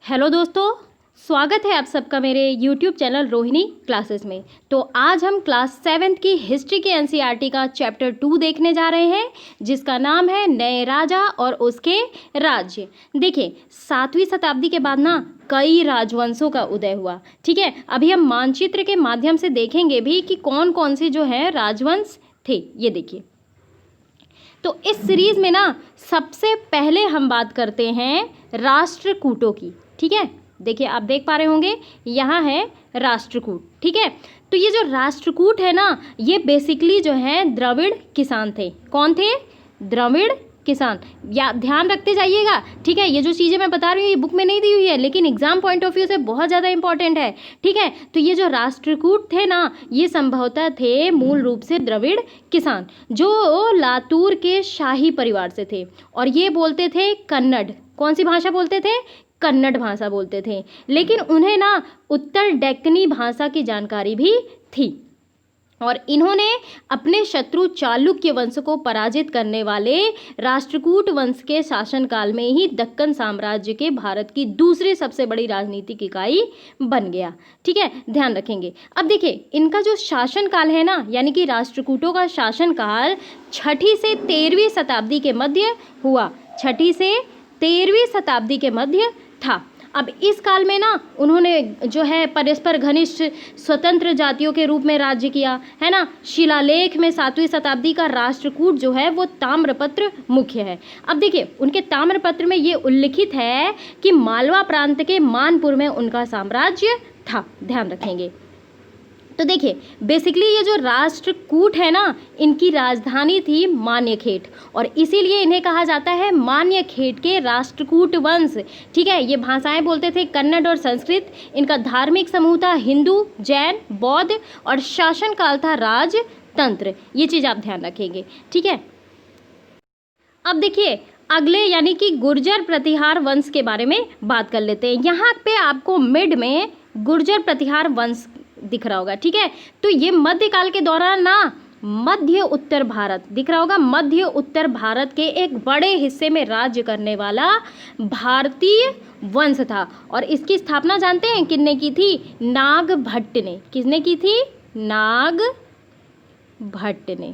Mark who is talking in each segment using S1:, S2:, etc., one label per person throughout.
S1: Hello दोस्तों, स्वागत है आप सबका मेरे YouTube चैनल रोहिणी क्लासेस में। तो आज हम क्लास 7th की हिस्ट्री के एनसीईआरटी का चैप्टर 2 देखने जा रहे हैं, जिसका नाम है नए राजा और उसके राज्य। देखिए, 7वीं शताब्दी के बाद ना कई राजवंशों का उदय हुआ। ठीक है, अभी हम मानचित्र के माध्यम से देखेंगे भी कि कौन कौन से जो है राजवंश थे। ये देखिए, तो इस सीरीज में ना सबसे पहले हम बात करते हैं राष्ट्रकूटों की। ठीक है, देखिए आप देख पा रहे होंगे, यहाँ है राष्ट्रकूट। ठीक है, तो ये जो राष्ट्रकूट है ना, ये बेसिकली जो है द्रविड़ किसान थे। कौन थे? द्रविड़ किसान। या ध्यान रखते जाइएगा। ठीक है, ये जो चीज़ें मैं बता रही हूँ ये बुक में नहीं दी हुई है, लेकिन एग्जाम पॉइंट ऑफ व्यू से बहुत ज़्यादा इंपॉर्टेंट है। ठीक है, तो ये जो राष्ट्रकूट थे ना, ये संभवतः थे मूल रूप से द्रविड़ किसान, जो लातूर के शाही परिवार से थे, और ये बोलते थे कन्नड़। कौन सी भाषा बोलते थे? कन्नड़ भाषा बोलते थे। लेकिन उन्हें ना उत्तर डेक्कनी भाषा की जानकारी भी थी, और इन्होंने अपने शत्रु चालुक्य वंश को पराजित करने वाले राष्ट्रकूट वंश के शासनकाल में ही दक्कन साम्राज्य के भारत की दूसरी सबसे बड़ी राजनीतिक इकाई बन गया। ठीक है, ध्यान रखेंगे। अब देखिए, इनका जो शासनकाल है ना, यानी कि राष्ट्रकूटों का शासनकाल 6ठी से 13वीं शताब्दी के मध्य हुआ। 6ठी से 13वीं शताब्दी के मध्य था। अब इस काल में ना उन्होंने जो है परस्पर घनिष्ठ स्वतंत्र जातियों के रूप में राज्य किया, है ना। शिलालेख में 7वीं शताब्दी का राष्ट्रकूट जो है वो ताम्रपत्र मुख्य है। अब देखिए, उनके ताम्रपत्र में ये उल्लिखित है कि मालवा प्रांत के मानपुर में उनका साम्राज्य था। ध्यान रखेंगे। तो देखिए, बेसिकली ये जो राष्ट्रकूट है ना, इनकी राजधानी थी मान्यखेट, और इसीलिए इन्हें कहा जाता है मान्यखेट के राष्ट्रकूट वंश। ठीक है, ये भाषाएं बोलते थे कन्नड़ और संस्कृत। इनका धार्मिक समूह था हिंदू, जैन, बौद्ध, और शासनकाल था राजतंत्र। ये चीज़ आप ध्यान रखेंगे। ठीक है, अब देखिए अगले यानी कि गुर्जर प्रतिहार वंश के बारे में बात कर लेते हैं। यहाँ पे आपको मिड में गुर्जर प्रतिहार वंश दिख रहा होगा। ठीक है, तो ये मध्यकाल के दौरान ना मध्य उत्तर भारत दिख रहा होगा। मध्य उत्तर भारत के एक बड़े हिस्से में राज्य करने वाला भारतीय वंश था, और इसकी स्थापना जानते हैं किसने की थी? नागभट्ट ने। किसने की थी? नागभट्ट ने।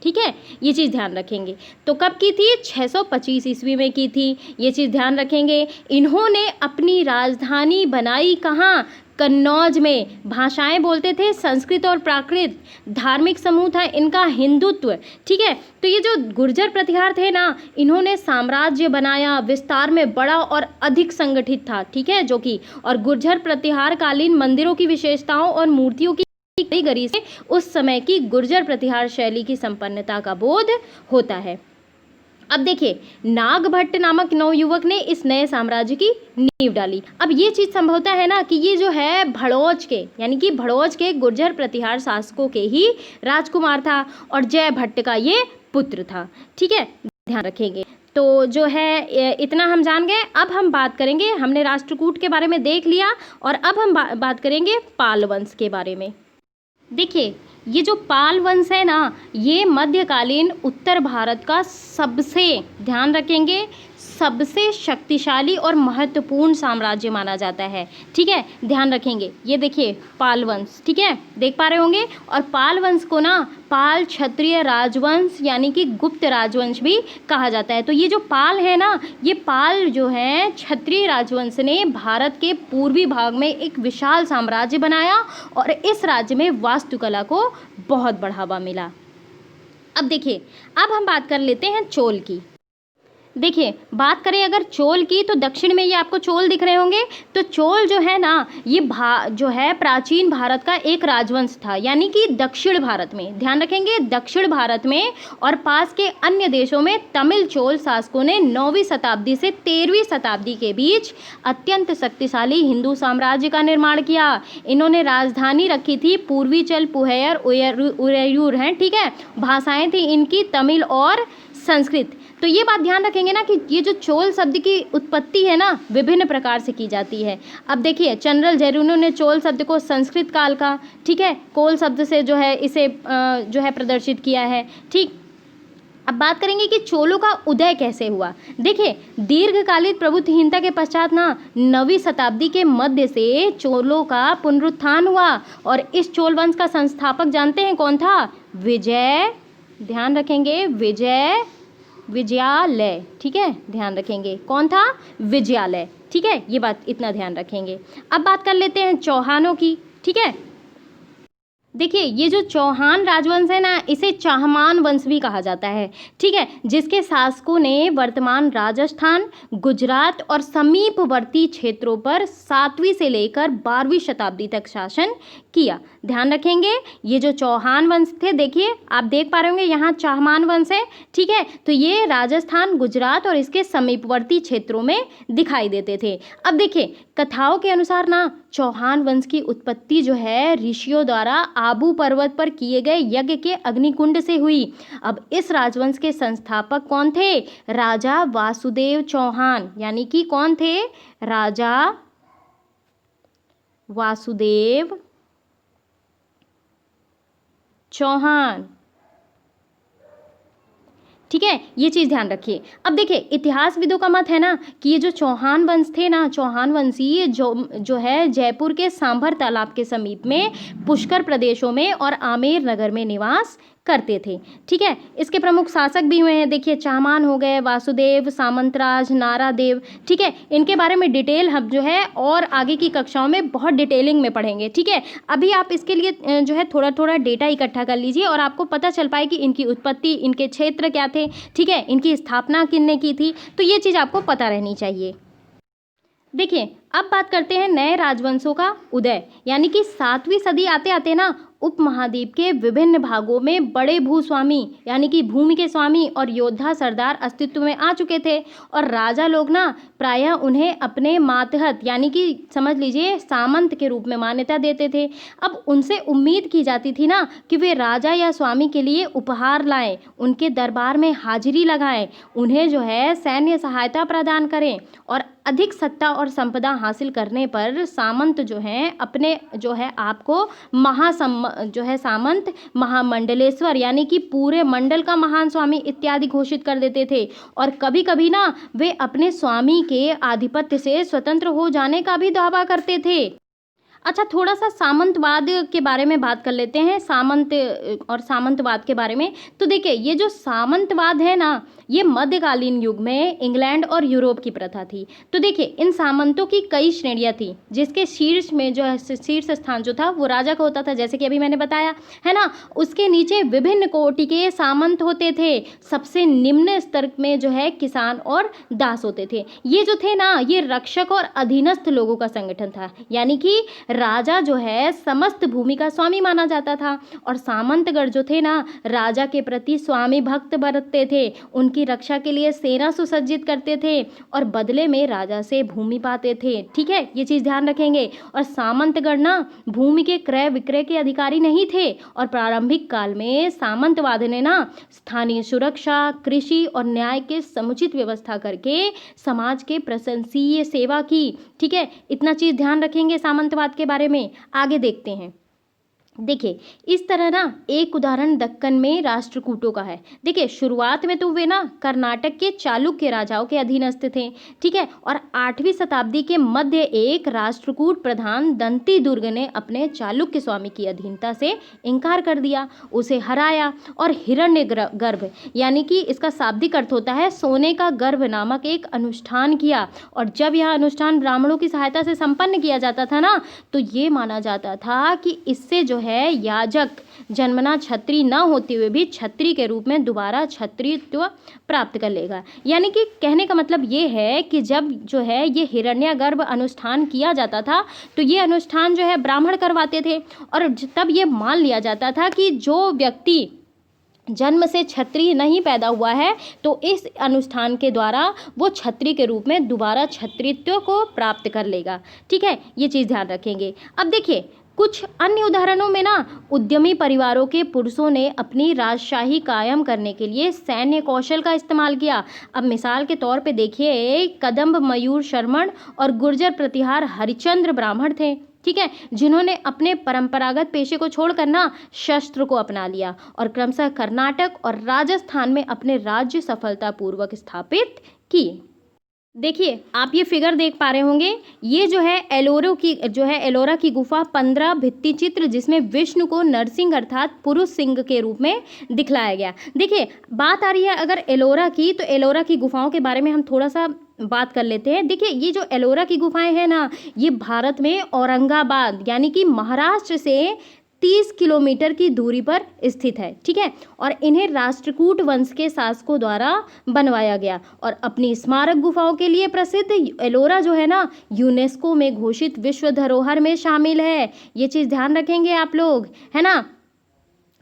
S1: ठीक है, ये चीज़ ध्यान रखेंगे। तो कब की थी? 625 ईस्वी में की थी। ये चीज़ ध्यान रखेंगे। इन्होंने अपनी राजधानी बनाई कहाँ? कन्नौज में। भाषाएं बोलते थे संस्कृत और प्राकृत। धार्मिक समूह था इनका हिंदुत्व। ठीक है, तो ये जो गुर्जर प्रतिहार थे ना, इन्होंने साम्राज्य बनाया, विस्तार में बड़ा और अधिक संगठित था। ठीक है, जो कि और गुर्जर प्रतिहार कालीन मंदिरों की विशेषताओं और मूर्तियों की कारीगरी से उस समय की गुर्जर प्रतिहार शैली की संपन्नता का बोध होता है। अब देखिए, नागभट्ट नामक नवयुवक ने इस नए साम्राज्य की नींव डाली। अब ये चीज़ संभवतः है ना कि ये जो है भड़ोज के यानी कि भड़ोज के गुर्जर प्रतिहार शासकों के ही राजकुमार था, और जय भट्ट का ये पुत्र था। ठीक है, ध्यान रखेंगे। तो जो है इतना हम जान गए। अब हम बात करेंगे, हमने राष्ट्रकूट के बारे में देख लिया, और अब हम बात करेंगे पाल वंश के बारे में। देखिए, ये जो पाल वंश है ना, ये मध्यकालीन उत्तर भारत का सबसे, ध्यान रखेंगे, सबसे शक्तिशाली और महत्वपूर्ण साम्राज्य माना जाता है। ठीक है, ध्यान रखेंगे। ये देखिए पाल वंश, ठीक है, देख पा रहे होंगे। और पाल वंश को ना पाल क्षत्रिय राजवंश यानी कि गुप्त राजवंश भी कहा जाता है। तो ये जो पाल है ना, ये पाल जो है क्षत्रिय राजवंश ने भारत के पूर्वी भाग में एक विशाल साम्राज्य बनाया, और इस राज्य में वास्तुकला को बहुत बढ़ावा मिला। अब देखिए, अब हम बात कर लेते हैं चोल की। देखिए, बात करें अगर चोल की, तो दक्षिण में ये आपको चोल दिख रहे होंगे। तो चोल जो है ना, ये जो है प्राचीन भारत का एक राजवंश था, यानी कि दक्षिण भारत में, ध्यान रखेंगे, दक्षिण भारत में और पास के अन्य देशों में तमिल चोल शासकों ने 9वीं शताब्दी से 13वीं शताब्दी के बीच अत्यंत शक्तिशाली हिंदू साम्राज्य का निर्माण किया। इन्होंने राजधानी रखी थी पूर्वीचल, पुहैयर, उरैयूर हैं। ठीक है, भाषाएं थी इनकी तमिल और संस्कृत। तो ये बात ध्यान रखेंगे ना कि ये जो चोल शब्द की उत्पत्ति है ना, विभिन्न प्रकार से की जाती है। अब देखिए, जनरल जेरुनो ने चोल शब्द को संस्कृत काल का, ठीक है, कोल शब्द से जो है इसे जो है प्रदर्शित किया है। ठीक, अब बात करेंगे कि चोलों का उदय कैसे हुआ। देखिए, दीर्घकालिक प्रभुत्वहीनता के पश्चात ना 9वीं शताब्दी के मध्य से चोलों का पुनरुत्थान हुआ और इस चोल वंश का संस्थापक जानते हैं कौन था? विजय, ध्यान रखेंगे, विजयालय, ठीक है, ध्यान रखेंगे, कौन था? विजयालय, ठीक है, ये बात इतना ध्यान रखेंगे। अब बात कर लेते हैं चौहानों की, ठीक है। देखिए, ये जो चौहान राजवंश है ना, इसे चाहमान वंश भी कहा जाता है, ठीक है, जिसके शासकों ने वर्तमान राजस्थान, गुजरात और समीपवर्ती क्षेत्रों पर 7वीं से लेकर 12वीं शताब्दी तक शासन किया। ध्यान रखेंगे, ये जो चौहान वंश थे, देखिए आप देख पा रहे होंगे यहाँ चाहमान वंश है, ठीक है, तो ये राजस्थान, गुजरात और इसके समीपवर्ती क्षेत्रों में दिखाई देते थे। अब देखिए, कथाओं के अनुसार ना चौहान वंश की उत्पत्ति जो है ऋषियों द्वारा आबू पर्वत पर किए गए यज्ञ के अग्निकुंड से हुई। अब इस राजवंश के संस्थापक कौन थे? राजा वासुदेव चौहान, यानी कि कौन थे? राजा वासुदेव चौहान, ठीक है, ये चीज़ ध्यान रखिए। अब देखिए, इतिहासविदों का मत है ना कि ये जो चौहान वंश थे ना, चौहान वंशी जो है जयपुर के सांभर तालाब के समीप में पुष्कर प्रदेशों में और आमेर नगर में निवास करते थे, ठीक है। इसके प्रमुख शासक भी हुए हैं, देखिए चाहमान हो गए, वासुदेव, सामंतराज, नारादेव, ठीक है, इनके बारे में डिटेल हम जो है और आगे की कक्षाओं में बहुत डिटेलिंग में पढ़ेंगे, ठीक है। अभी आप इसके लिए जो है थोड़ा थोड़ा डेटा इकट्ठा कर लीजिए और आपको पता चल पाए कि इनकी उत्पत्ति, इनके क्षेत्र क्या थे, ठीक है, इनकी स्थापना किसने की थी, तो ये चीज़ आपको पता रहनी चाहिए। देखिए, अब बात करते हैं नए राजवंशों का उदय, यानी कि 7वीं सदी आते आते ना उपमहाद्वीप के विभिन्न भागों में बड़े भूस्वामी, यानी कि भूमि के स्वामी और योद्धा सरदार अस्तित्व में आ चुके थे और राजा लोग ना प्रायः उन्हें अपने मातहत, यानी कि समझ लीजिए सामंत के रूप में मान्यता देते थे। अब उनसे उम्मीद की जाती थी ना कि वे राजा या स्वामी के लिए उपहार लाएं, उनके दरबार में हाजिरी लगाएं, उन्हें जो है सैन्य सहायता प्रदान करें और अधिक सत्ता और संपदा हासिल करने पर सामंत जो हैं अपने जो है आपको सामंत महामंडलेश्वर, यानी कि पूरे मंडल का महान स्वामी इत्यादि घोषित कर देते थे और कभी कभी ना वे अपने स्वामी के आधिपत्य से स्वतंत्र हो जाने का भी दावा करते थे। अच्छा, थोड़ा सा सामंतवाद के बारे में बात कर लेते हैं, सामंत और सामंतवाद के बारे में। तो देखिए, ये जो सामंतवाद है ना, ये मध्यकालीन युग में इंग्लैंड और यूरोप की प्रथा थी। तो देखिए, इन सामंतों की कई श्रेणियां थी, जिसके शीर्ष में जो है शीर्ष स्थान जो था वो राजा का होता था, जैसे कि अभी मैंने बताया है ना। उसके नीचे विभिन्न कोटि के सामंत होते थे, सबसे निम्न स्तर में जो है किसान और दास होते थे। ये जो थे ना, ये रक्षक और अधीनस्थ लोगों का संगठन था, यानी कि राजा जो है समस्त भूमि का स्वामी माना जाता था और सामंतगढ़ जो थे ना, राजा के प्रति स्वामी भक्त बरतते थे, उनकी रक्षा के लिए सेना सुसज्जित करते थे और बदले में राजा से भूमि पाते थे, ठीक है, ये चीज़ ध्यान रखेंगे। और सामंतगढ़ ना भूमि के क्रय विक्रय के अधिकारी नहीं थे और प्रारंभिक काल में सामंतवाद ने ना स्थानीय सुरक्षा, कृषि और न्याय के समुचित व्यवस्था करके समाज के प्रशंसनीय सेवा की, ठीक है, इतना चीज़ ध्यान रखेंगे सामंतवाद के बारे में। आगे देखते हैं। देखिए, इस तरह ना एक उदाहरण दक्कन में राष्ट्रकूटों का है। देखिए, शुरुआत में तो वे ना कर्नाटक के चालुक्य राजाओं के अधीनस्थ थे, ठीक है, और 8वीं शताब्दी के मध्य एक राष्ट्रकूट प्रधान दंती दुर्ग ने अपने चालुक्य स्वामी की अधीनता से इनकार कर दिया, उसे हराया और हिरण्य गर्भ, यानी कि इसका शाब्दिक अर्थ होता है सोने का गर्भ, नामक एक अनुष्ठान किया। और जब यह अनुष्ठान ब्राह्मणों की सहायता से संपन्न किया जाता था ना, तो ये माना जाता था कि इससे जो है याजक जन्मना छत्री न होते हुए भी छत्री के रूप में दोबारा छत्रीत्व प्राप्त कर लेगा। यानी कि कहने का मतलब ये है कि जब जो है ये हिरण्यगर्भ अनुष्ठान किया जाता था, तो ये अनुष्ठान जो है ब्राह्मण करवाते थे और तब ये मान लिया जाता था कि जो व्यक्ति जन्म से क्षत्रिय नहीं पैदा हुआ है, तो इस अनुष्ठान के द्वारा वो क्षत्रिय के रूप में दोबारा क्षत्रित्व को प्राप्त कर लेगा, ठीक है, ये चीज़ ध्यान रखेंगे। अब देखिए, कुछ अन्य उदाहरणों में ना उद्यमी परिवारों के पुरुषों ने अपनी राजशाही कायम करने के लिए सैन्य कौशल का इस्तेमाल किया। अब मिसाल के तौर पे देखिए, कदम्ब मयूर शर्मण और गुर्जर प्रतिहार हरिश्चंद्र ब्राह्मण थे, ठीक है, जिन्होंने अपने परंपरागत पेशे को छोड़कर ना शस्त्र को अपना लिया और क्रमशः कर्नाटक और राजस्थान में अपने राज्य सफलतापूर्वक स्थापित किए। देखिए, आप ये फिगर देख पा रहे होंगे, ये जो है एलोरा की गुफा 15 भित्ति चित्र जिसमें विष्णु को नरसिंह अर्थात पुरुष सिंह के रूप में दिखलाया गया। देखिए, बात आ रही है अगर एलोरा की, तो एलोरा की गुफाओं के बारे में हम थोड़ा सा बात कर लेते हैं। देखिए, ये जो एलोरा की गुफाएं हैं ना, ये भारत में औरंगाबाद यानी कि महाराष्ट्र से 30 किलोमीटर की दूरी पर स्थित है। ठीक है, और इन्हें राष्ट्रकूट वंश के शासकों द्वारा बनवाया गया और अपनी स्मारक गुफाओं के लिए प्रसिद्ध एलोरा जो है ना, यूनेस्को में घोषित विश्व धरोहर में शामिल है। ये चीज़ ध्यान रखेंगे आप लोग, है ना।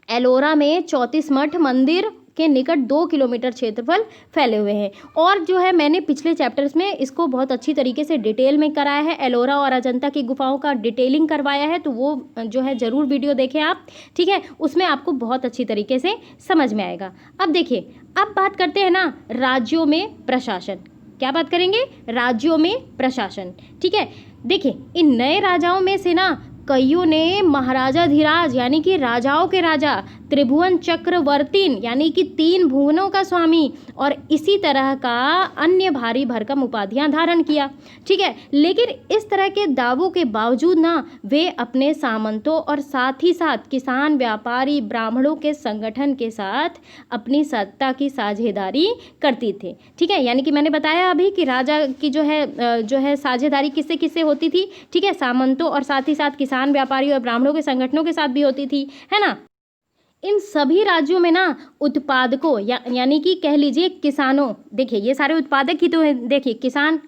S1: एलोरा में 34 मठ मंदिर के निकट 2 किलोमीटर क्षेत्रफल फैले हुए हैं। और जो है मैंने पिछले चैप्टर्स में इसको बहुत अच्छी तरीके से डिटेल में कराया है, एलोरा और अजंता की गुफाओं का डिटेलिंग करवाया है, तो वो जो है ज़रूर वीडियो देखें आप। ठीक है, उसमें आपको बहुत अच्छी तरीके से समझ में आएगा। अब देखिए, अब बात करते हैं ना राज्यों में प्रशासन। क्या बात करेंगे? राज्यों में प्रशासन। ठीक है, देखिए, इन नए राजाओं में से ना कईयों ने महाराजाधिराज यानी कि राजाओं के राजा, त्रिभुवन चक्रवर्तीन यानी कि 3 भुवनों का स्वामी और इसी तरह का अन्य भारी भरकम उपाधियां धारण किया। ठीक है, लेकिन इस तरह के दावों के बावजूद ना वे अपने सामंतों और साथ ही साथ किसान, व्यापारी, ब्राह्मणों के संगठन के साथ अपनी सत्ता की साझेदारी करती थे। ठीक है, यानी कि मैंने बताया अभी कि राजा की जो है साझेदारी किससे किससे होती थी। ठीक है, सामंतों और साथ ही साथ किसान, व्यापारी और ब्राह्मणों के संगठनों के साथ भी होती थी, है ना। इन सभी राज्यों में ना उत्पादकों यानी कि कह लीजिए किसानों, देखिए ये सारे उत्पादक ही तो हैं। देखिए, किसान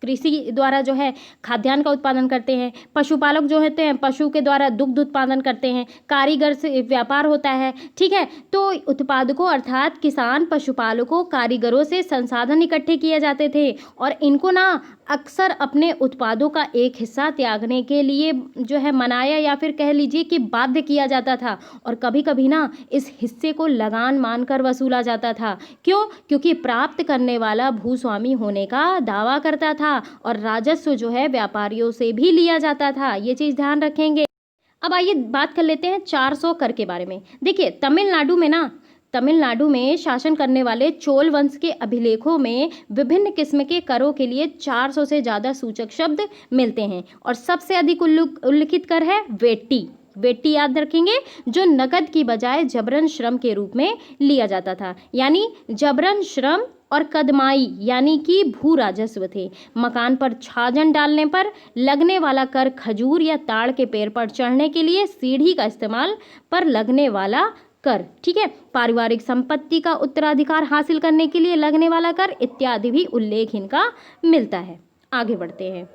S1: कृषि द्वारा जो है खाद्यान्न का उत्पादन करते हैं, पशुपालक जो होते हैं पशु के द्वारा दुग्ध उत्पादन करते हैं, कारीगर से व्यापार होता है। ठीक है, तो उत्पादकों अर्थात किसान, पशुपालकों, कारीगरों से संसाधन इकट्ठे किए जाते थे और इनको ना अक्सर अपने उत्पादों का एक हिस्सा त्यागने के लिए जो है मनाया या फिर कह लीजिए कि बाध्य किया जाता था और कभी कभी ना इस हिस्से को लगान मानकर वसूला जाता था। क्यों? क्योंकि प्राप्त करने वाला भूस्वामी होने का दावा करता था और राजस्व जो है व्यापारियों से भी लिया जाता था। ये चीज़ ध्यान रखेंगे। अब आइए बात कर लेते हैं 400 कर के बारे में। देखिए, तमिलनाडु में शासन करने वाले चोल वंश के अभिलेखों में विभिन्न किस्म के करों के लिए 400 से ज़्यादा सूचक शब्द मिलते हैं और सबसे अधिक उल्लिखित कर है वेट्टी याद रखेंगे, जो नकद की बजाय जबरन श्रम के रूप में लिया जाता था। यानी जबरन श्रम और कदमाई यानी कि भू राजस्व थे। मकान पर छाजन डालने पर लगने वाला कर, खजूर या ताड़ के पेड़ पर चढ़ने के लिए सीढ़ी का इस्तेमाल पर लगने वाला कर। ठीक है, पारिवारिक संपत्ति का उत्तराधिकार हासिल करने के लिए लगने वाला कर इत्यादि भी उल्लेख इनका मिलता है। आगे बढ़ते हैं।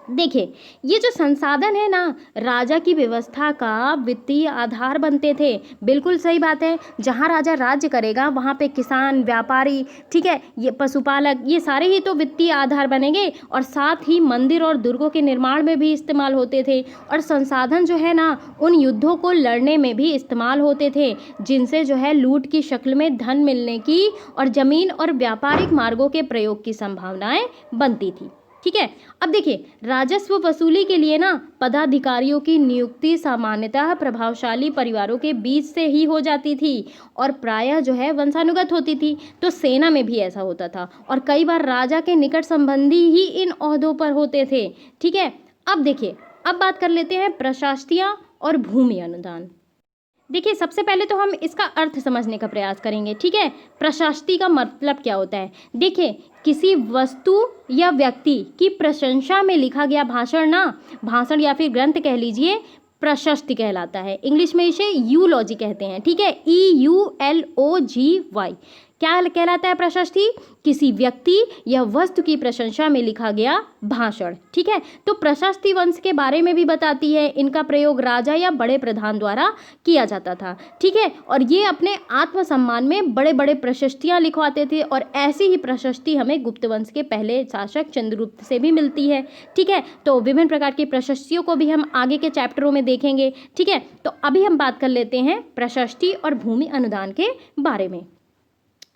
S1: देखिए, ये जो संसाधन है ना राजा की व्यवस्था का वित्तीय आधार बनते थे। बिल्कुल सही बात है, जहाँ राजा राज्य करेगा वहाँ पे किसान, व्यापारी, ठीक है, ये पशुपालक, ये सारे ही तो वित्तीय आधार बनेंगे और साथ ही मंदिर और दुर्गों के निर्माण में भी इस्तेमाल होते थे और संसाधन जो है ना उन युद्धों को लड़ने में भी इस्तेमाल होते थे, जिनसे जो है लूट की शक्ल में धन मिलने की और जमीन और व्यापारिक मार्गों के प्रयोग की संभावनाएं बनती थी। ठीक है, अब देखिए, राजस्व वसूली के लिए ना पदाधिकारियों की नियुक्ति सामान्यतः प्रभावशाली परिवारों के बीच से ही हो जाती थी और प्रायः जो है वंशानुगत होती थी। तो सेना में भी ऐसा होता था और कई बार राजा के निकट संबंधी ही इन ओहदों पर होते थे। ठीक है, अब देखिए, अब बात कर लेते हैं प्रशस्तियाँ और भूमि अनुदान। देखिए, सबसे पहले तो हम इसका अर्थ समझने का प्रयास करेंगे। ठीक है, प्रशस्ति का मतलब क्या होता है? देखिए, किसी वस्तु या व्यक्ति की प्रशंसा में लिखा गया भाषण या फिर ग्रंथ कह लीजिए, प्रशस्ति कहलाता है। इंग्लिश में इसे यूलॉजी कहते हैं। ठीक है, EULOGY क्या कहलाता है? प्रशस्ति किसी व्यक्ति या वस्तु की प्रशंसा में लिखा गया भाषण। ठीक है, तो प्रशस्ति वंश के बारे में भी बताती है। इनका प्रयोग राजा या बड़े प्रधान द्वारा किया जाता था। ठीक है, और ये अपने आत्मसम्मान में बड़े बड़े प्रशस्तियाँ लिखवाते थे और ऐसी ही प्रशस्ति हमें गुप्त वंश के पहले शासक चंद्रगुप्त से भी मिलती है। ठीक है, तो विभिन्न प्रकार की प्रशस्तियों को भी हम आगे के चैप्टरों में देखेंगे। ठीक है, तो अभी हम बात कर लेते हैं प्रशस्ति और भूमि अनुदान के बारे में।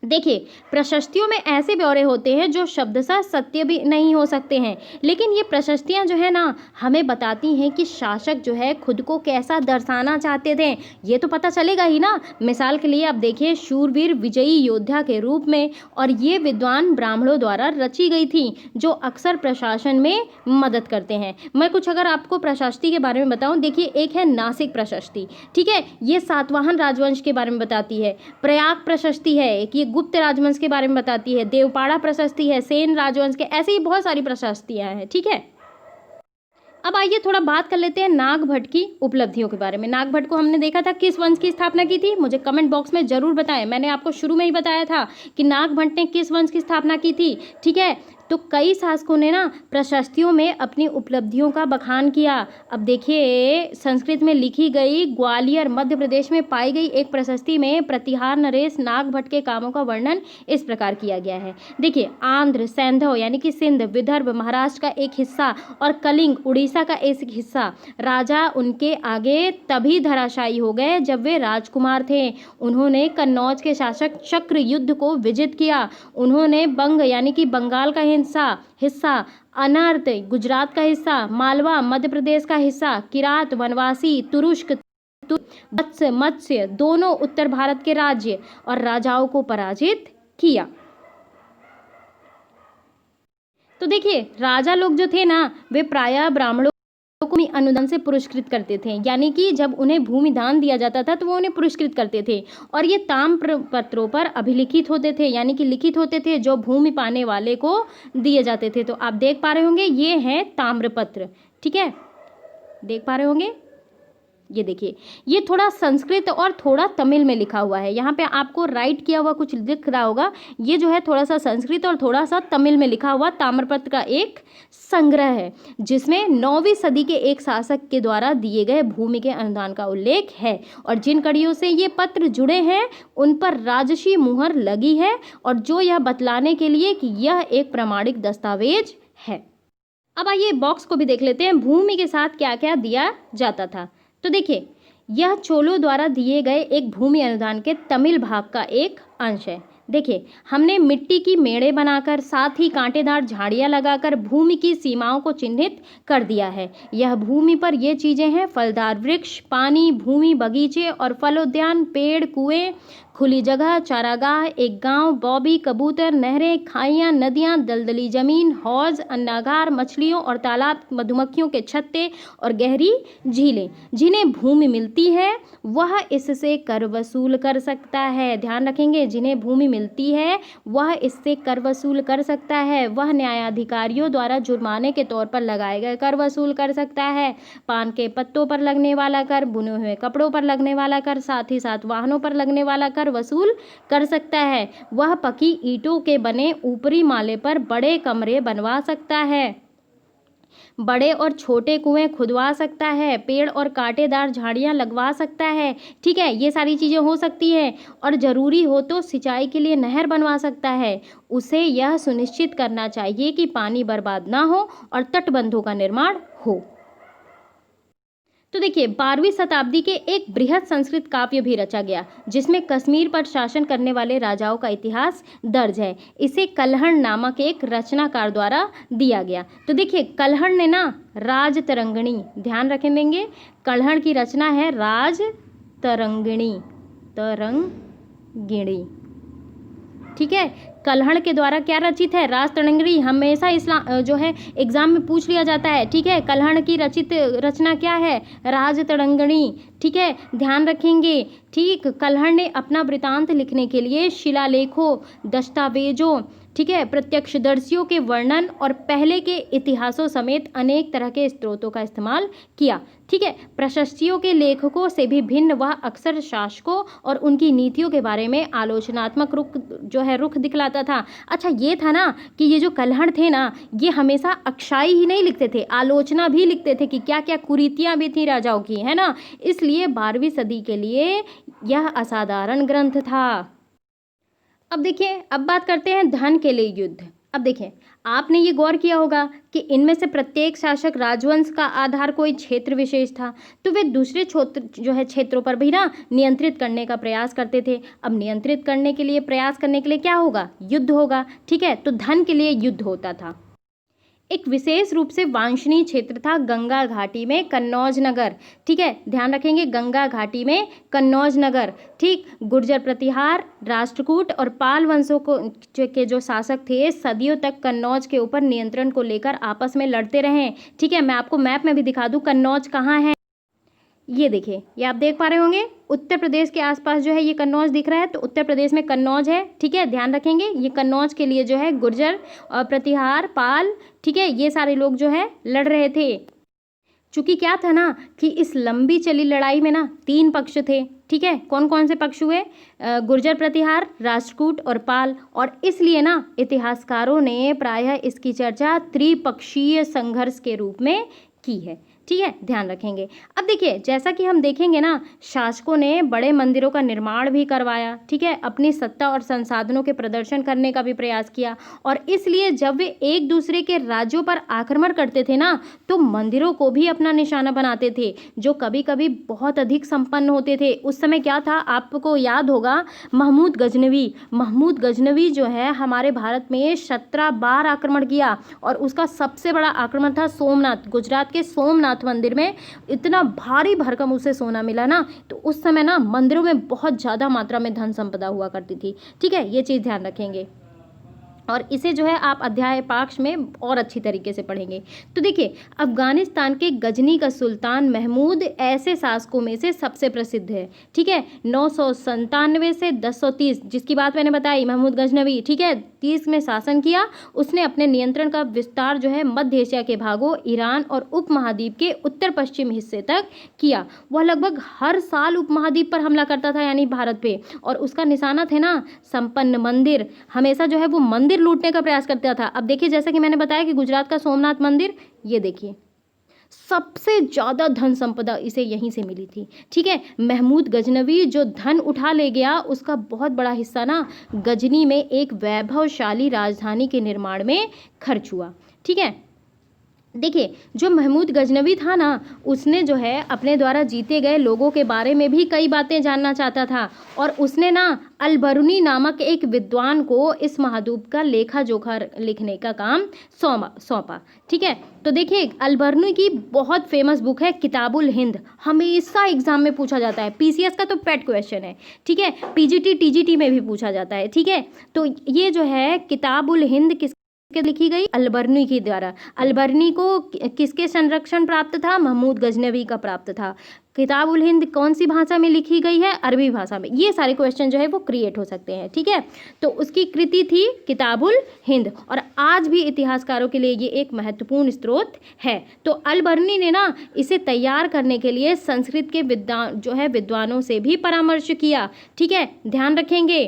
S1: देखिए, प्रशस्तियों में ऐसे ब्यौरे होते हैं जो शब्दशः सत्य भी नहीं हो सकते हैं, लेकिन ये प्रशस्तियाँ जो है ना, हमें बताती हैं कि शासक जो है खुद को कैसा दर्शाना चाहते थे, ये तो पता चलेगा ही ना। मिसाल के लिए आप देखिए, शूरवीर विजयी योद्धा के रूप में, और ये विद्वान ब्राह्मणों द्वारा रची गई थी, जो अक्सर प्रशासन में मदद करते हैं। मैं कुछ अगर आपको प्रशस्ति के बारे में बताऊं, देखिए, एक है नासिक प्रशस्ति, ठीक है, ये सातवाहन राजवंश के बारे में बताती है। प्रयाग प्रशस्ति है एक, ये गुप्त राजवंश के बारे में बताती है। देवपाड़ा प्रशस्ति है सेन राजवंश के, ऐसे ही बहुत सारी प्रशस्तियां हैं, ठीक है। अब आइए थोड़ा बात कर लेते हैं नागभट्ट की उपलब्धियों के बारे में। नागभट्ट को हमने देखा था किस वंश की स्थापना की थी, मुझे कमेंट बॉक्स में जरूर बताएं। मैंने आपको शुरू में ही बताया था कि नागभट्ट ने किस वंश की स्थापना की थी, ठीक है। तो कई शासकों ने ना प्रशस्तियों में अपनी उपलब्धियों का बखान किया। अब देखिए, संस्कृत में लिखी गई ग्वालियर मध्य प्रदेश में पाई गई एक प्रशस्ति में प्रतिहार नरेश नागभट्ट के कामों का वर्णन इस प्रकार किया गया है। देखिए, आंध्र, सैंधव यानी कि सिंध, विदर्भ महाराष्ट्र का एक हिस्सा और कलिंग उड़ीसा का एक हिस्सा, राजा उनके आगे तभी धराशायी हो गए जब वे राजकुमार थे। उन्होंने कन्नौज के शासक चक्र युद्ध को विजित किया। उन्होंने बंग यानी कि बंगाल का हिस्सा, अनर्त गुजरात का हिस्सा, मालवा मध्य प्रदेश का हिस्सा, किरात वनवासी, तुरुष्क वत्स मत्स्य दोनों उत्तर भारत के राज्य और राजाओं को पराजित किया। तो देखिए, राजा लोग जो थे ना, वे प्रायः ब्राह्मणों को अनुदान से पुरस्कृत करते थे, यानी कि जब उन्हें भूमि दान दिया जाता था तो वो उन्हें पुरस्कृत करते थे, और ये ताम्र पत्रों पर अभिलिखित होते थे, यानी कि लिखित होते थे, जो भूमि पाने वाले को दिए जाते थे। तो आप देख पा रहे होंगे, ये है ताम्रपत्र, ठीक है, देख पा रहे होंगे। ये देखिए, ये थोड़ा संस्कृत और थोड़ा तमिल में लिखा हुआ है। यहाँ पे आपको राइट किया हुआ कुछ दिख रहा होगा, ये जो है थोड़ा सा संस्कृत और थोड़ा सा तमिल में लिखा हुआ ताम्रपत्र का एक संग्रह है, जिसमें 9वीं सदी के एक शासक के द्वारा दिए गए भूमि के अनुदान का उल्लेख है, और जिन कड़ियों से ये पत्र जुड़े हैं उन पर राजसी मुहर लगी है, और जो यह बतलाने के लिए कि यह एक प्रमाणिक दस्तावेज है। अब आइए बॉक्स को भी देख लेते हैं, भूमि के साथ क्या क्या दिया जाता था। तो देखिए, यह चोलों द्वारा दिए गए एक भूमि अनुदान के तमिल भाग का एक अंश है। देखिए, हमने मिट्टी की मेड़े बनाकर, साथ ही कांटेदार झाड़ियाँ लगाकर भूमि की सीमाओं को चिन्हित कर दिया है। यह भूमि पर ये चीज़ें हैं: फलदार वृक्ष, पानी, भूमि, बगीचे और फलोद्यान, पेड़, कुएं, खुली जगह, चारागाह, एक गांव, बौबी, कबूतर, नहरें, खाइयाँ, नदियाँ, दलदली जमीन, हौज, अन्नागार, मछलियों और तालाब, मधुमक्खियों के छत्ते और गहरी झीलें। जिन्हें भूमि मिलती है वह इससे कर वसूल कर सकता है। ध्यान रखेंगे, जिन्हें भूमि मिलती है वह इससे कर वसूल कर सकता है। वह न्यायाधिकारियों द्वारा जुर्माने के तौर पर लगाए गए कर वसूल कर सकता है। पान के पत्तों पर लगने वाला कर, बुने हुए कपड़ों पर लगने वाला कर, साथ ही साथ वाहनों पर लगने वाला कर वसूल कर सकता है। वह पकी ईंटों के बने ऊपरी माले पर बड़े कमरे बनवा सकता है, बड़े और छोटे कुएं खुदवा सकता है, पेड़ और कांटेदार झाड़ियां लगवा सकता है, ठीक है, ये सारी चीज़ें हो सकती हैं। और ज़रूरी हो तो सिंचाई के लिए नहर बनवा सकता है। उसे यह सुनिश्चित करना चाहिए कि पानी बर्बाद ना हो और तटबंधों का निर्माण हो। तो देखिए, 12वीं शताब्दी के एक बृहद संस्कृत काव्य भी रचा गया, जिसमें कश्मीर पर शासन करने वाले राजाओं का इतिहास दर्ज है। इसे कल्हण नामक एक रचनाकार द्वारा दिया गया। तो देखिए, कल्हण ने ना राजतरंगिणी, ध्यान रखेंगे, कल्हण की रचना है राजतरंगिणी, तरंगिणी, ठीक है। कल्हण के द्वारा क्या रचित है? राजतरंगिणी। हमेशा जो है एग्जाम में पूछ लिया जाता है, ठीक है। कल्हण की रचित रचना क्या है? राजतरंगिणी, ठीक है, ध्यान रखेंगे। ठीक, कल्हण ने अपना वृतांत लिखने के लिए शिलालेखों, दस्तावेजों, ठीक है, प्रत्यक्षदर्शियों के वर्णन और पहले के इतिहासों समेत अनेक तरह के स्रोतों का इस्तेमाल किया, ठीक है। प्रशस्तियों के लेखकों से भी भिन्न वह अक्सर शासकों और उनकी नीतियों के बारे में आलोचनात्मक रुख दिखलाता था। अच्छा, ये था ना कि ये जो कल्हण थे ना, ये हमेशा अक्षाई ही नहीं लिखते थे, आलोचना भी लिखते थे कि क्या क्या कुरीतियाँ भी थी राजाओं की, है ना। इसलिए 12वीं सदी के लिए यह असाधारण ग्रंथ था। अब देखिए, अब बात करते हैं धन के लिए युद्ध। अब देखिए, आपने ये गौर किया होगा कि इनमें से प्रत्येक शासक राजवंश का आधार कोई क्षेत्र विशेष था, तो वे दूसरे क्षेत्रों पर भी ना नियंत्रित करने का प्रयास करते थे। अब नियंत्रित करने के लिए, प्रयास करने के लिए क्या होगा? युद्ध होगा, ठीक है। तो धन के लिए युद्ध होता था। एक विशेष रूप से वांछनीय क्षेत्र था गंगा घाटी में कन्नौज नगर, ठीक है, ध्यान रखेंगे, गंगा घाटी में कन्नौज नगर, ठीक। गुर्जर प्रतिहार, राष्ट्रकूट और पाल वंशों के जो शासक थे सदियों तक कन्नौज के ऊपर नियंत्रण को लेकर आपस में लड़ते रहे, ठीक है। मैं आपको मैप में भी दिखा दूं कन्नौज कहाँ है। ये देखिए, ये आप देख पा रहे होंगे उत्तर प्रदेश के आसपास जो है ये कन्नौज दिख रहा है, तो उत्तर प्रदेश में कन्नौज है, ठीक है, ध्यान रखेंगे। ये कन्नौज के लिए जो है गुर्जर और प्रतिहार, पाल, ठीक है, ये सारे लोग जो है लड़ रहे थे। चूंकि क्या था ना कि इस लंबी चली लड़ाई में ना 3 पक्ष थे, ठीक है। कौन कौन से पक्ष हुए? गुर्जर प्रतिहार, राष्ट्रकूट और पाल। और इसलिए ना इतिहासकारों ने प्रायः इसकी चर्चा त्रिपक्षीय संघर्ष के रूप में की है, ठीक है, ध्यान रखेंगे। अब देखिए, जैसा कि हम देखेंगे ना, शासकों ने बड़े मंदिरों का निर्माण भी करवाया, ठीक है, अपनी सत्ता और संसाधनों के प्रदर्शन करने का भी प्रयास किया। और इसलिए जब वे एक दूसरे के राज्यों पर आक्रमण करते थे ना, तो मंदिरों को भी अपना निशाना बनाते थे, जो कभी कभी बहुत अधिक संपन्न होते थे। उस समय क्या था, आपको याद होगा, महमूद गजनवी जो है हमारे भारत में 17 बार आक्रमण किया, और उसका सबसे बड़ा आक्रमण था सोमनाथ, गुजरात के सोमनाथ मंदिर में। इतना भारी भरकम उसे सोना मिला ना, तो उस समय ना मंदिरों में बहुत ज़्यादा मात्रा में धन संपदा हुआ करती थी, ठीक है, ये चीज़ ध्यान रखेंगे। और इसे जो है आप अध्याय पाक्ष में और अच्छी तरीके से पढ़ेंगे। तो देखिए, अफगानिस्तान के गजनी का सुल्तान महमूद ऐसे शासकों में से सबसे प्रसिद्ध है, ठीक है। 997 से 1030, जिसकी बात मैंने बताई, महमूद गजनवी, ठीक है, 30 में शासन किया। उसने अपने नियंत्रण का विस्तार जो है मध्य एशिया के भागों, ईरान और उपमहाद्वीप के उत्तर पश्चिम हिस्से तक किया। वह लगभग हर साल उपमहाद्वीप पर हमला करता था, यानी भारत पे, और उसका निशाना थे ना संपन्न मंदिर। हमेशा जो है वो मंदिर लूटने का प्रयास करता था। अब देखिए, जैसा कि मैंने बताया कि गुजरात का सोमनाथ मंदिर, ये देखिए, सबसे ज्यादा धन संपदा इसे यहीं से मिली थी, ठीक है। महमूद गजनवी जो धन उठा ले गया, उसका बहुत बड़ा हिस्सा ना गजनी में एक वैभवशाली राजधानी के निर्माण में खर्च हुआ, ठीक है। देखिए, जो महमूद गजनवी था ना, उसने जो है अपने द्वारा जीते गए लोगों के बारे में भी कई बातें जानना चाहता था, और उसने ना अलबरूनी नामक एक विद्वान को इस महाद्वीप का लेखा जोखा लिखने का काम सौंपा, ठीक है। तो देखिए, अलबरूनी की बहुत फेमस बुक है किताबुल हिंद, हमेशा एग्जाम में पूछा जाता है, पीसीएस का तो पेट क्वेश्चन है, ठीक है, पीजीटी टीजीटी में भी पूछा जाता है, ठीक है। तो ये जो है किताबुल हिंद के लिखी गई? अलबरूनी के द्वारा। अलबरूनी को किसके संरक्षण प्राप्त था? महमूद गजनवी का प्राप्त था। किताबुल हिंद कौन सी भाषा में लिखी गई है? अरबी भाषा में। ये सारे क्वेश्चन जो है वो क्रिएट हो सकते हैं, ठीक है। तो उसकी कृति थी किताबुल हिंद, और आज भी इतिहासकारों के लिए ये एक महत्वपूर्ण स्रोत है। तो अलबरूनी ने ना इसे तैयार करने के लिए संस्कृत के विद्वानों से भी परामर्श किया, ठीक है, ध्यान रखेंगे।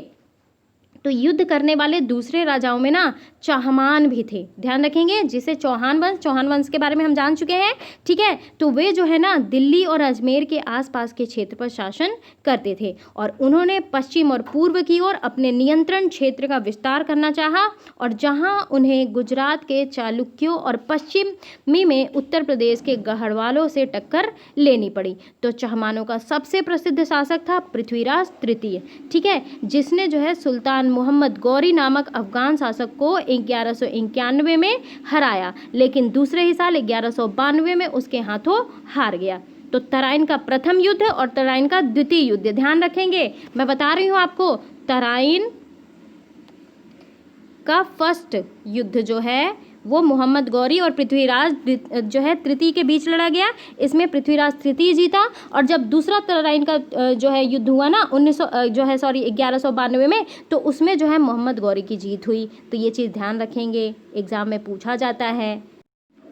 S1: तो युद्ध करने वाले दूसरे राजाओं में ना चाहमान भी थे, ध्यान रखेंगे, जिसे चौहान वंश के बारे में हम जान चुके हैं, ठीक है। तो वे जो है ना दिल्ली और अजमेर के आसपास के क्षेत्र पर शासन करते थे, और उन्होंने पश्चिम और पूर्व की ओर अपने नियंत्रण क्षेत्र का विस्तार करना चाहा, और जहां उन्हें गुजरात के चालुक्यों और पश्चिमी में उत्तर प्रदेश के गढ़वालों से टक्कर लेनी पड़ी। तो चाहमानों का सबसे प्रसिद्ध शासक था पृथ्वीराज तृतीय, ठीक है, जिसने जो है सुल्तान मोहम्मद गौरी नामक अफगान शासक को 1191 में हराया, लेकिन दूसरे ही साल 1192 में उसके हाथों हार गया। तो तराइन का प्रथम युद्ध और तराइन का द्वितीय युद्ध, ध्यान रखेंगे, मैं बता रही हूं आपको, तराइन का फर्स्ट युद्ध जो है वो मोहम्मद गौरी और पृथ्वीराज जो है तृतीय के बीच लड़ा गया। इसमें पृथ्वीराज तृतीय जीता, और जब दूसरा तराइन का जो है युद्ध हुआ ना 1192 में, तो उसमें जो है मोहम्मद गौरी की जीत हुई। तो ये चीज़ ध्यान रखेंगे, एग्जाम में पूछा जाता है।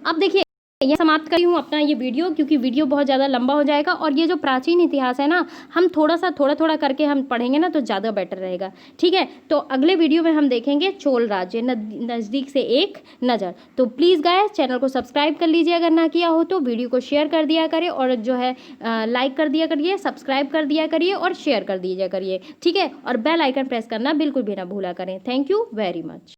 S1: अब देखिए, यह समाप्त करी हूँ अपना ये वीडियो, क्योंकि वीडियो बहुत ज़्यादा लंबा हो जाएगा, और ये जो प्राचीन इतिहास है ना, हम थोड़ा करके हम पढ़ेंगे ना तो ज़्यादा बेटर रहेगा, ठीक है। तो अगले वीडियो में हम देखेंगे चोल राज्य, नज़दीक से एक नज़र। तो प्लीज़ गाइस, चैनल को सब्सक्राइब कर लीजिए अगर ना किया हो तो, वीडियो को शेयर कर दिया करें, और जो है लाइक कर दिया करिए, सब्सक्राइब कर दिया करिए और शेयर कर दीजिए करिए, ठीक है। और बेल आइकन प्रेस करना बिल्कुल भी ना भूला करें। Thank you very much.